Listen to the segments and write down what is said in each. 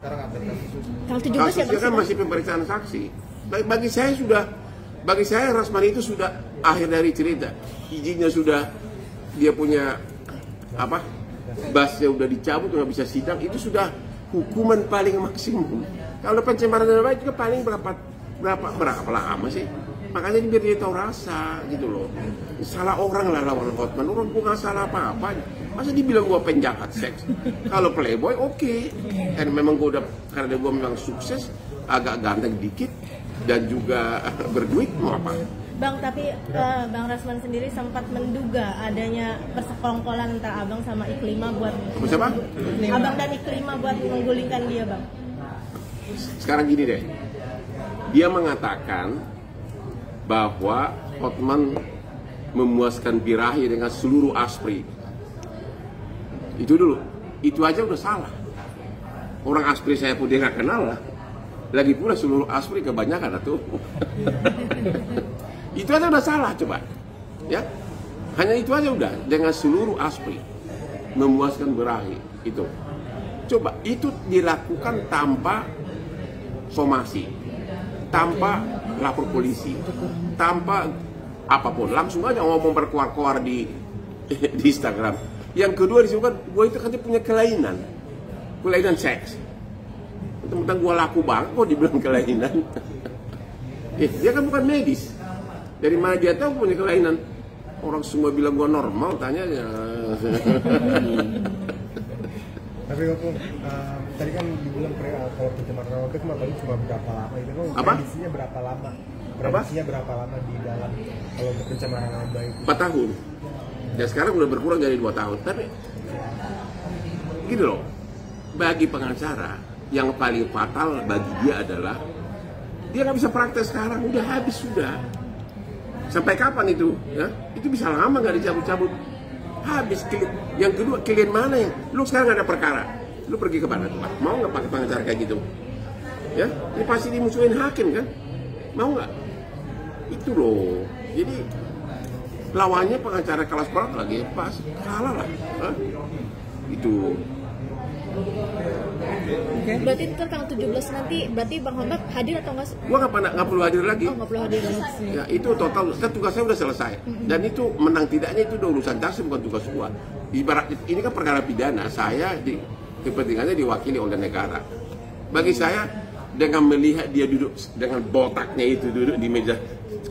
sekarang update kasus. Tanggal 17 ya kasusnya kan masih pemeriksaan saksi. Bagi saya Rasman itu sudah akhir dari cerita. Izinnya sudah, dia punya apa? Basnya udah dicabut, nggak bisa sidang, itu sudah hukuman paling maksimum. Kalau pencemaran nama baik juga paling berapa lama sih? Makanya biar dia tahu rasa gitu loh. Salah orang lah lawan Hotman, orang gua nggak salah apa-apa. Masa dibilang gua penjahat seks? Kalau playboy oke. Dan memang gua udah, karena gua memang sukses, agak ganteng dikit dan juga berduit, mau apa? Bang, tapi Bang Rasman sendiri sempat menduga adanya persekongkolan antara Abang sama Iklima buat Siapa? Abang dan Iklima buat menggulingkan dia, Bang. Sekarang gini deh, dia mengatakan bahwa Hotman memuaskan birahi dengan seluruh aspri. Itu dulu, itu aja udah salah. Orang aspri saya pun dia nggak kenal lah. Lagi pula seluruh aspri kebanyakan tuh. Itu aja udah salah, coba. Ya, hanya itu aja udah, dengan seluruh aspri memuaskan birahi itu. Coba itu dilakukan tanpa somasi, tanpa lapor polisi, tanpa apapun, langsung aja ngomong berkuar-kuar di Instagram. Yang kedua disebutkan, gue itu kan punya kelainan seks. Tentang gue laku banget kok dibilang kelainan. Dia kan bukan medis. Dari mana dia tahu punya kelainan? Orang semua bilang gue normal, tanya aja. Tapi waktu tadi kan dibilang kalau pencemaran nama baik cuma berapa lama itu kan? Prediksinya berapa lama? Prediksinya berapa lama di dalam kalau pencemaran nama baik? 4 tahun. Ya sekarang udah berkurang jadi 2 tahun. Tapi gini loh, bagi pengacara yang paling fatal bagi dia adalah dia nggak bisa praktek sekarang, udah habis sudah. Sampai kapan itu? Ya, itu bisa lama nggak dicabut-cabut. Habis. Yang kedua, klien mana yang lu sekarang ada perkara, lu pergi ke mana? Mau nggak pakai pengacara kayak gitu? Ya, ini pasti dimusuhin hakim kan? Mau nggak? Itu loh. Jadi lawannya pengacara kelas berat lagi, pas kalah lah. Hah? Itu. Berarti tanggal 17 nanti, berarti Bang Hotman hadir atau enggak? Gua nggak perlu hadir lagi. Oh, nggak perlu hadir lagi. Ya, itu total, kan tugas saya udah selesai. Dan itu menang tidaknya itu udah urusan jaksa, bukan tugas gua. Ibarat ini kan perkara pidana, saya kepentingannya diwakili oleh negara. Bagi saya, dengan melihat dia duduk dengan botaknya itu duduk di meja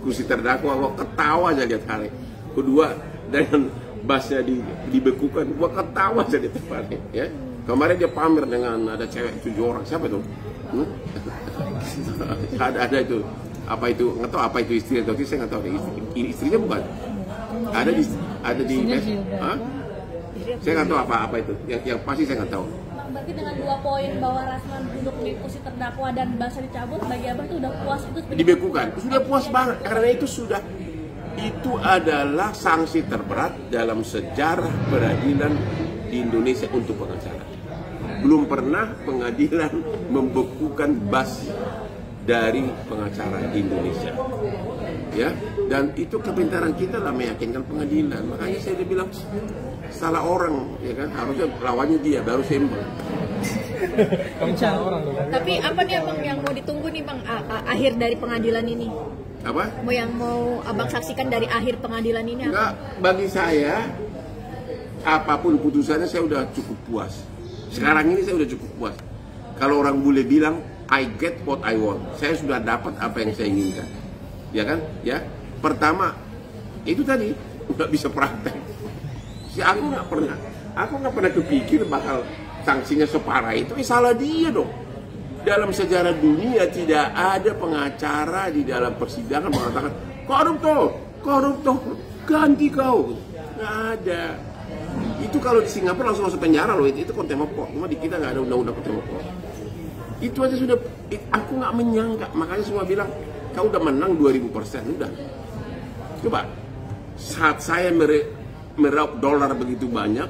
kursi terdakwa, gua ketawa aja lihat hari. Kedua, dengan basnya dibekukan, gua ketawa aja lihat hari. Ya. Kemarin dia pamer dengan ada cewek 7 orang, siapa itu? ada itu, apa itu, nggak tahu apa itu istri atau istri, saya nggak tahu. Istrinya bukan, ada di saya nggak tahu apa itu, yang pasti saya nggak tahu. Bang, berarti dengan 2 poin bahwa Rasman duduk di kursi terdakwa dan bahasa dicabut, bagi Abang itu udah puas itu? Dibekukan, sudah puas banget, karena itu adalah sanksi terberat dalam sejarah peradilan di Indonesia untuk pengacara. Belum pernah pengadilan membekukan bas dari pengacara di Indonesia. Ya, dan itu kepintaran kita lah meyakinkan pengadilan. Makanya saya udah bilang salah orang, ya kan, harusnya lawannya dia baru sembel. Tapi apa nih Abang yang mau ditunggu nih Bang, akhir dari pengadilan ini? Apa? Yang mau Abang saksikan dari akhir pengadilan ini? Enggak, bagi saya apapun putusannya saya udah cukup puas. Sekarang ini saya udah cukup puas. Kalau orang bule bilang I get what I want, saya sudah dapat apa yang saya inginkan. Ya kan? Ya. Pertama itu tadi nggak bisa praktek. Aku nggak pernah kepikir bakal sanksinya separah itu. Salah dia dong. Dalam sejarah dunia tidak ada pengacara di dalam persidangan mengatakan koruptor, ganti kau. Nggak ada. Itu kalau di Singapura langsung masuk penjara loh, itu contempt of court. Cuma di kita nggak ada undang-undang contempt of court. Itu aja sudah, aku nggak menyangka. Makanya semua bilang, kau udah menang 2000%, udah. Coba, saat saya meraup dolar begitu banyak,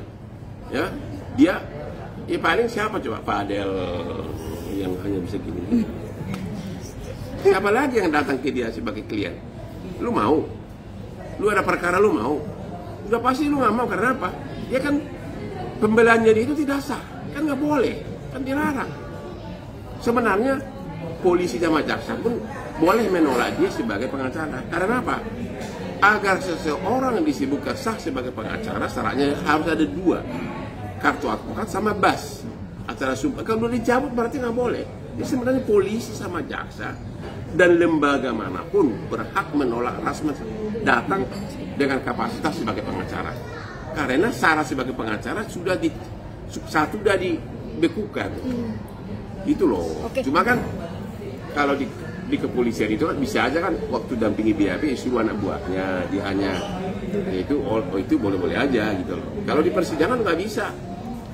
ya, dia, ya paling siapa coba? Fadel yang hanya bisa gini. Siapa lagi yang datang ke dia sebagai klien? Lu mau? Lu ada perkara lu mau? Udah pasti lu nggak mau, karena apa? Ya kan pembelaannya dia itu tidak sah, kan nggak boleh, kan dilarang. Sebenarnya polisi sama jaksa pun boleh menolak dia sebagai pengacara. Karena apa? Agar seseorang yang disebutkan sah sebagai pengacara, syaratnya harus ada 2, kartu advokat sama bas acara sumpah. Kalau dicabut berarti nggak boleh. Jadi sebenarnya polisi sama jaksa dan lembaga manapun berhak menolak Rasman datang dengan kapasitas sebagai pengacara. Karena syarat sebagai pengacara sudah dibekukan. Itu loh. Cuma kan kalau di kepolisian itu kan bisa aja kan waktu dampingi BAP suruh anak buahnya, dia hanya itu boleh-boleh aja gitu loh. Kalau di persidangan nggak bisa,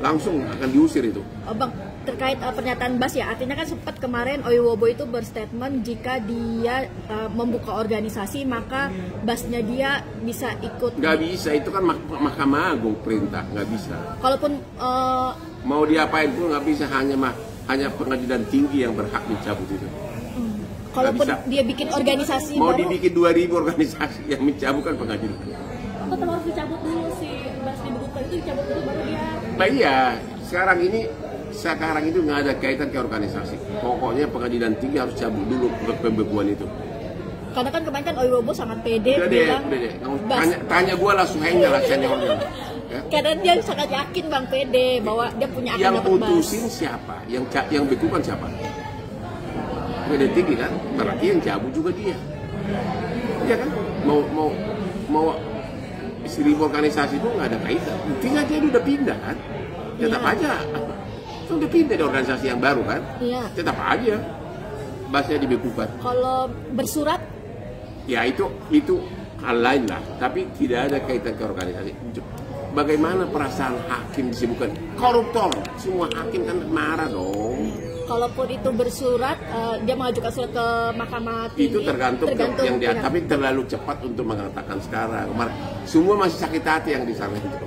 langsung akan diusir itu. Bang, terkait pernyataan Bas ya, artinya kan sempat kemarin Oyowobo itu berstatement jika dia membuka organisasi maka Basnya dia bisa ikut. Nggak bisa, itu kan Mahkamah Agung perintah, nggak bisa. Kalaupun mau diapain pun nggak bisa, hanya pengadilan tinggi yang berhak mencabut itu. Kalaupun dia bikin organisasi mau baru, dibikin 2000 organisasi yang mencabut kan pengadilan. Tetap harus dicabut dulu sih, Bas dibuka itu dicabut dulu baru dia. Nah iya, sekarang itu nggak ada kaitan ke organisasi. Pokoknya pengadilan tinggi harus cabut dulu pembekuan itu. Karena kan kemarin kan Oyowobo sangat pede Udah bilang deh. Tanya gue lah Suhailnya lah seniornya. Ya. Karena dia sangat yakin Bang pede bahwa dia punya akan Yang dapat Bas. putusin siapa? Yang bekukan siapa? Pengadilan tinggi kan? Berarti yang cabut juga dia. Iya kan? Mau 1000 organisasi itu nggak ada kaitan. Buktinya dia udah pindah kan? Tetap aja. Itu udah pindah di organisasi yang baru kan? Iya. Tetap aja. Basnya dibekukan. Kalau bersurat, Ya itu hal lain lah. Tapi tidak ada kaitan ke organisasi. Bagaimana perasaan hakim disebutkan koruptor? Semua hakim kan marah dong. kalaupun itu bersurat, dia mengajukan surat ke Mahkamah Tinggi. Itu tergantung yang dia, tapi terlalu cepat untuk mengatakan sekarang. Semua masih sakit hati yang di sana itu.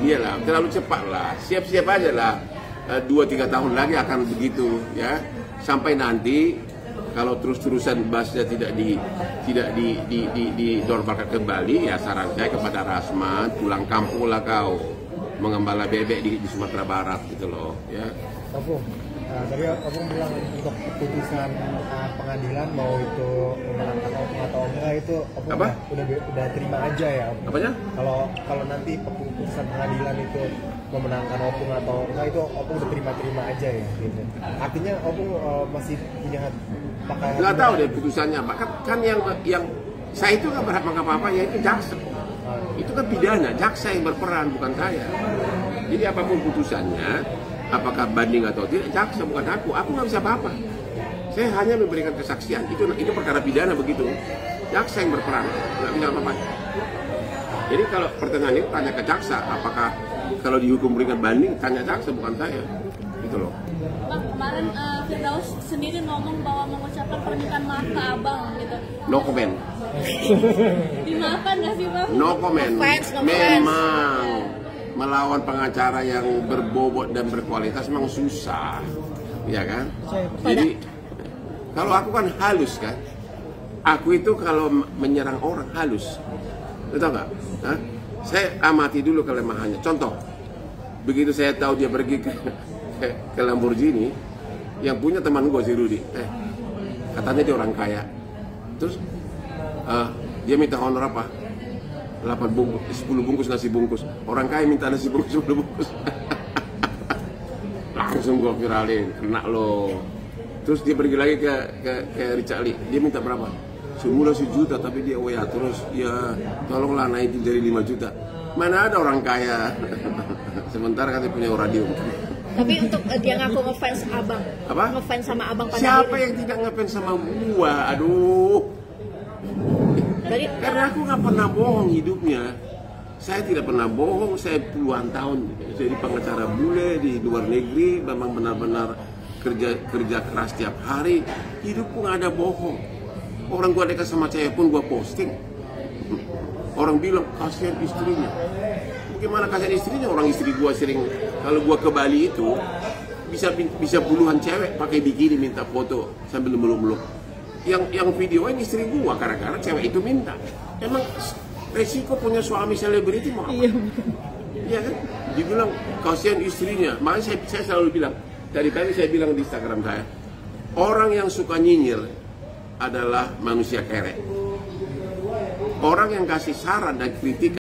Iyalah, terlalu cepat lah. Siap-siap aja lah. 2-3 tahun lagi akan begitu ya. Sampai nanti kalau terus-terusan Basnya tidak dinormalkan kembali, ya saran saya kepada Rasman, pulang kampung lah kau, mengembala bebek di Sumatera Barat gitu loh ya. Opung, tadi Opung bilang untuk keputusan pengadilan mau itu memenangkan Opung atau enggak itu Opung udah terima aja ya Opung. Apanya? Kalau nanti keputusan pengadilan itu memenangkan Opung atau enggak itu Opung udah terima aja ya gitu. Artinya Opung masih punya nggak tahu deh putusannya apa kan yang saya itu nggak berhak apa-apa, ya itu jaksa. Itu kan pidana, jaksa yang berperan bukan saya. Jadi apapun putusannya, apakah banding atau tidak, jaksa bukan aku nggak bisa apa-apa. Saya hanya memberikan kesaksian, itu perkara pidana begitu. Jaksa yang berperan, nggak bisa apa-apa. Jadi kalau pertanyaan itu tanya ke jaksa, apakah kalau dihukum berikan banding, tanya jaksa bukan saya. Gitu loh. Bang, kemarin Firdaus sendiri ngomong bahwa mengucapkan permintaan maaf ke abang gitu. No comment. Dimaafkan nggak sih bang? No comment. No fans. Memang melawan pengacara yang berbobot dan berkualitas memang susah, ya kan? Jadi kalau aku kan halus kan, aku itu kalau menyerang orang halus, tahu nggak? Saya amati dulu kelemahannya. Contoh, begitu saya tahu dia pergi ke Lamborghini, yang punya teman gue si Rudy, katanya dia orang kaya, terus dia minta honor apa? 8 bungkus, 10 bungkus nasi bungkus. Orang kaya minta nasi bungkus 10 bungkus. Langsung gue viralin, kena lo. Terus dia pergi lagi ke Richard Lee, dia minta berapa? Semula 1 juta, tapi dia terus ya tolonglah naikin dari 5 juta. Mana ada orang kaya? Sementara katanya punya radio. Tapi untuk dia ngaku ngefans abang, ngefans sama abang pada siapa yang tidak ngefans sama gua? Aduh. Karena aku nggak pernah bohong hidupnya. Saya tidak pernah bohong. Saya puluhan tahun jadi pengacara bule di luar negeri. Memang benar-benar kerja keras tiap hari. Hidupku nggak ada bohong. Orang gua dekat sama cewek pun gua posting. Orang bilang kasihan istrinya. Bagaimana kasihan istrinya? Orang istri gua sering, kalau gua ke Bali itu bisa puluhan cewek pakai bikini minta foto sambil meluk-meluk. Yang videoin istri gua gara-gara cewek itu minta. Emang resiko punya suami selebriti mau apa? Iya kan? Dibilang kasihan istrinya. Makanya saya selalu bilang, tadi pagi saya bilang di Instagram saya, orang yang suka nyinyir adalah manusia kere. Orang yang kasih saran dan kritik